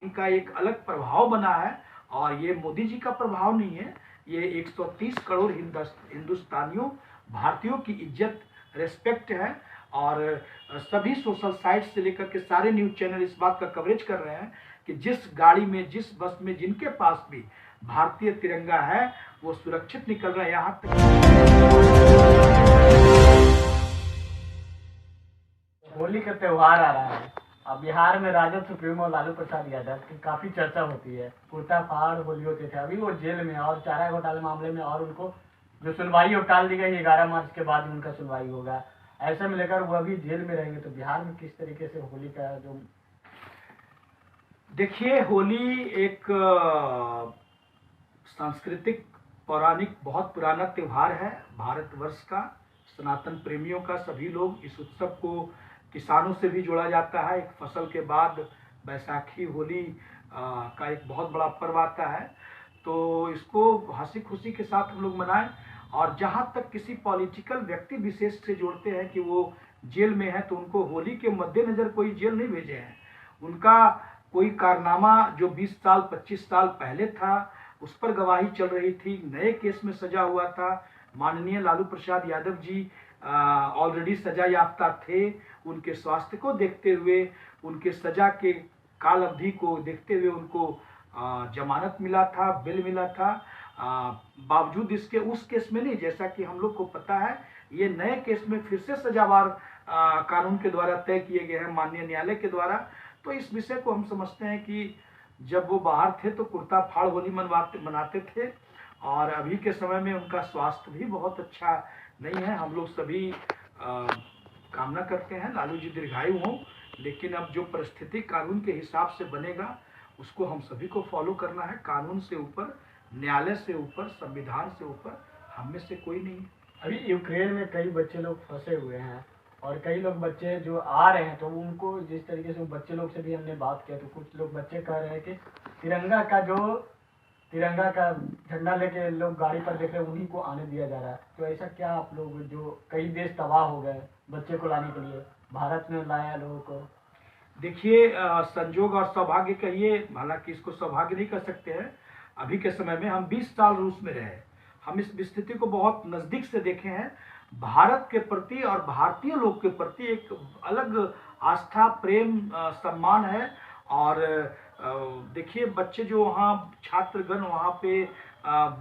इनका एक अलग प्रभाव बना है और ये मोदी जी का प्रभाव नहीं है। ये 130 करोड़ हिंदुस्तानियों भारतीयों की इज्जत रेस्पेक्ट है। और सभी सोशल साइट से लेकर के सारे न्यूज चैनल इस बात का कवरेज कर रहे हैं कि जिस गाड़ी में जिस बस में जिनके पास भी भारतीय तिरंगा है वो सुरक्षित निकल रहे हैं। यहाँ तक होली का त्योहार आ रहा है। अब बिहार में राजद सुप्रीमो लालू प्रसाद यादव की काफी चर्चा होती है। कुर्ता फाड़ होली होते थे, अभी वो जेल में और चारा घोटाले मामले में, और उनको जो सुनवाई वो टाल दी गई। 11 मार्च के बाद उनका सुनवाई होगा। ऐसे में लेकर वो अभी जेल में रहेंगे, तो बिहार में किस तरीके से होली का जो देखिए, होली एक सांस्कृतिक पौराणिक बहुत पुराना त्योहार है भारतवर्ष का, सनातन प्रेमियों का। सभी लोग इस उत्सव को किसानों से भी जोड़ा जाता है। एक फसल के बाद बैसाखी होली का एक बहुत बड़ा पर्व आता है, तो इसको हंसी खुशी के साथ हम लोग मनाएं। और जहाँ तक किसी पॉलिटिकल व्यक्ति विशेष से जोड़ते हैं कि वो जेल में है, तो उनको होली के मद्देनजर कोई जेल नहीं भेजे हैं। उनका कोई कारनामा जो 20 साल 25 साल पहले था उस पर गवाही चल रही थी, नए केस में सजा हुआ था। माननीय लालू प्रसाद यादव जी ऑलरेडी सजा याफ्ता थे। उनके स्वास्थ्य को देखते हुए, उनके सजा के काल अवधि को देखते हुए उनको जमानत मिला था, बिल मिला था। बावजूद इसके उस केस में नहीं, जैसा कि हम लोग को पता है ये नए केस में फिर से सजावार कानून के द्वारा तय किए गए हैं माननीय न्यायालय के द्वारा। तो इस विषय को हम समझते हैं कि जब वो बाहर थे तो कुर्ता फाड़ होली मनाते थे, और अभी के समय में उनका स्वास्थ्य भी बहुत अच्छा नहीं है। हम लोग सभी कामना करते हैं लालू जी दीर्घायु हों, लेकिन अब जो परिस्थिति कानून के हिसाब से बनेगा उसको हम सभी को फॉलो करना है। कानून से ऊपर, न्यायालय से ऊपर, संविधान से ऊपर हम में से कोई नहीं। अभी यूक्रेन में कई बच्चे लोग फंसे हुए हैं, और कई लोग बच्चे जो आ रहे हैं, तो उनको जिस तरीके से बच्चे लोग से भी हमने बात किया, तो कुछ लोग बच्चे कह रहे हैं कि तिरंगा का झंडा लेके लोग गाड़ी पर देख रहे हैं, उन्हीं को आने दिया जा रहा है। तो ऐसा क्या आप लोग, जो कई देश तबाह हो गए बच्चे को लाने के लिए, भारत में लाया लोगों को? देखिए, संजोग और सौभाग्य कहिए, हालांकि इसको सौभाग्य नहीं कर सकते हैं। अभी के समय में हम 20 साल रूस में रहे, हम इस स्थिति को बहुत नज़दीक से देखे हैं। भारत के प्रति और भारतीय लोग के प्रति एक अलग आस्था, प्रेम, सम्मान है। और देखिए, बच्चे जो वहाँ छात्रगण वहाँ पे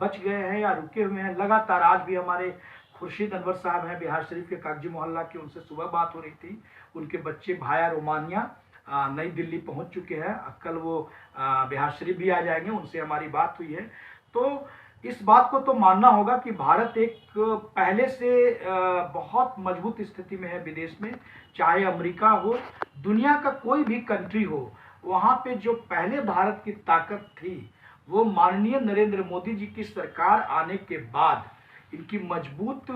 बच गए हैं या रुके हुए हैं लगातार। आज भी हमारे खुर्शीद अनवर साहब हैं बिहार शरीफ के कागजी मोहल्ला के, उनसे सुबह बात हो रही थी। उनके बच्चे भाया रोमानिया नई दिल्ली पहुंच चुके हैं। कल वो बिहार शरीफ भी आ जाएंगे, उनसे हमारी बात हुई है। तो इस बात को तो मानना होगा कि भारत एक पहले से बहुत मजबूत स्थिति में है विदेश में। चाहे अमेरिका हो, दुनिया का कोई भी कंट्री हो, वहाँ पे जो पहले भारत की ताकत थी वो माननीय नरेंद्र मोदी जी की सरकार आने के बाद, इनकी मजबूत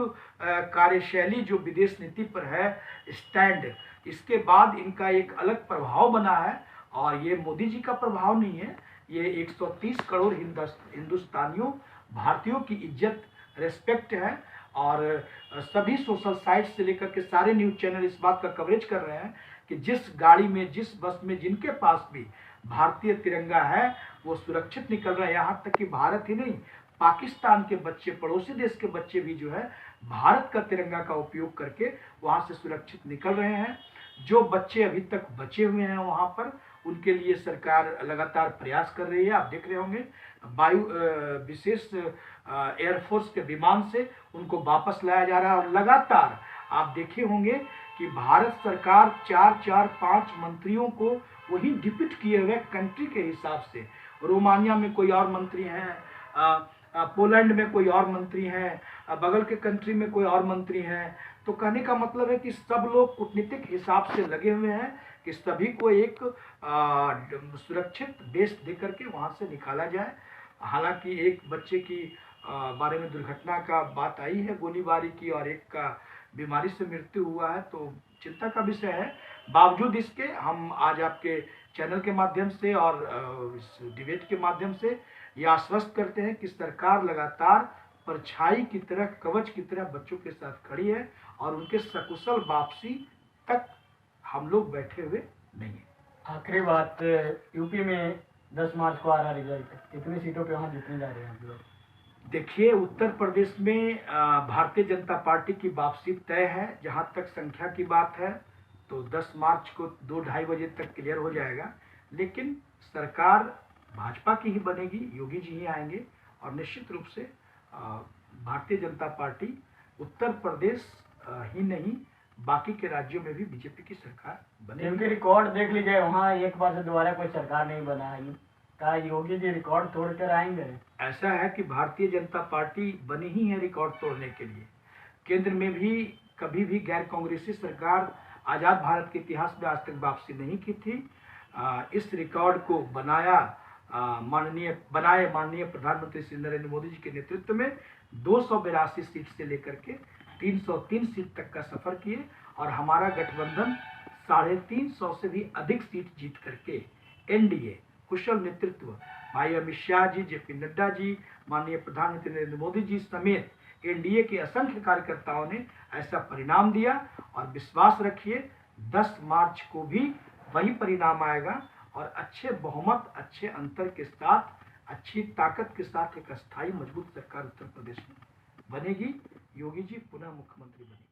कार्यशैली जो विदेश नीति पर है, स्टैंड, इसके बाद इनका एक अलग प्रभाव बना है। और ये मोदी जी का प्रभाव नहीं है। ये 130 करोड़ हिंदुस्तानियों भारतीयों की इज्जत रेस्पेक्ट है। और सभी सोशल साइट से लेकर के सारे न्यूज चैनल इस बात का कवरेज कर रहे हैं कि जिस गाड़ी में जिस बस में जिनके पास भी भारतीय तिरंगा है वो सुरक्षित निकल रहे हैं। यहाँ तक कि भारत ही नहीं, पाकिस्तान के बच्चे, पड़ोसी देश के बच्चे भी जो है भारत का तिरंगा का उपयोग करके वहां से सुरक्षित निकल रहे हैं। जो बच्चे अभी तक बचे हुए हैं वहां पर, उनके लिए सरकार लगातार प्रयास कर रही है। आप देख रहे होंगे वायु विशेष एयरफोर्स के विमान से उनको वापस लाया जा रहा है। और लगातार आप देखे होंगे कि भारत सरकार 4-4-5 मंत्रियों को वही डिप्यूट किए हुए कंट्री के हिसाब से, रोमानिया में कोई और मंत्री हैं, पोलैंड में कोई और मंत्री हैं, बगल के कंट्री में कोई और मंत्री हैं। तो कहने का मतलब है कि सब लोग कूटनीतिक हिसाब से लगे हुए हैं कि सभी को एक सुरक्षित देश दे करके वहाँ से निकाला जाए। हालांकि एक बच्चे की बारे में दुर्घटना का बात आई है, गोलीबारी की, और एक का बीमारी से मृत्यु हुआ है, तो चिंता का विषय है। बावजूद इसके हम आज आपके चैनल के माध्यम से और इस डिबेट के माध्यम से ये आश्वस्त करते हैं कि सरकार लगातार परछाई की तरह, कवच की तरह बच्चों के साथ खड़ी है, और उनके सकुशल वापसी तक हम लोग बैठे हुए नहीं हैं। आखिरी बात, यूपी में 10 मार्च को आ रहा रिजल्ट, कितनी सीटों पे वहाँ जीतने जा रहे हैं आप लोग? देखिए, उत्तर प्रदेश में भारतीय जनता पार्टी की वापसी तय है। जहां तक संख्या की बात है तो 10 मार्च को 2-2:30 बजे तक क्लियर हो जाएगा। लेकिन सरकार भाजपा की ही बनेगी, योगी जी ही आएंगे और निश्चित रूप से भारतीय जनता पार्टी उत्तर प्रदेश ही नहीं बाकी के राज्यों में भी बीजेपी की सरकार क्योंकि बनेगी। रिकॉर्ड देख लीजिए, वहाँ एक बार से दोबारा कोई सरकार नहीं बना है। क्या योगी जी रिकॉर्ड तोड़ कर आएंगे? ऐसा है कि भारतीय जनता पार्टी बनी ही है रिकॉर्ड तोड़ने के लिए। केंद्र में भी कभी भी गैर कांग्रेसी सरकार आजाद भारत के इतिहास में आज तक वापसी नहीं की थी। इस रिकॉर्ड को माननीय प्रधानमंत्री श्री नरेंद्र मोदी जी के नेतृत्व में 282 सीट से लेकर के 303 सीट तक का सफर किए और हमारा गठबंधन 350 से भी अधिक सीट जीत करके एनडीए कुशल नेतृत्व भाई अमित शाह जी, जेपी नड्डा जी, माननीय प्रधानमंत्री नरेंद्र मोदी जी समेत एनडीए के असंख्य कार्यकर्ताओं ने ऐसा परिणाम दिया। और विश्वास रखिए 10 मार्च को भी वही परिणाम आएगा और अच्छे बहुमत, अच्छे अंतर के साथ, अच्छी ताकत के साथ एक अस्थायी मजबूत सरकार उत्तर प्रदेश में बनेगी। योगी जी पुनः मुख्यमंत्री बनेंगे।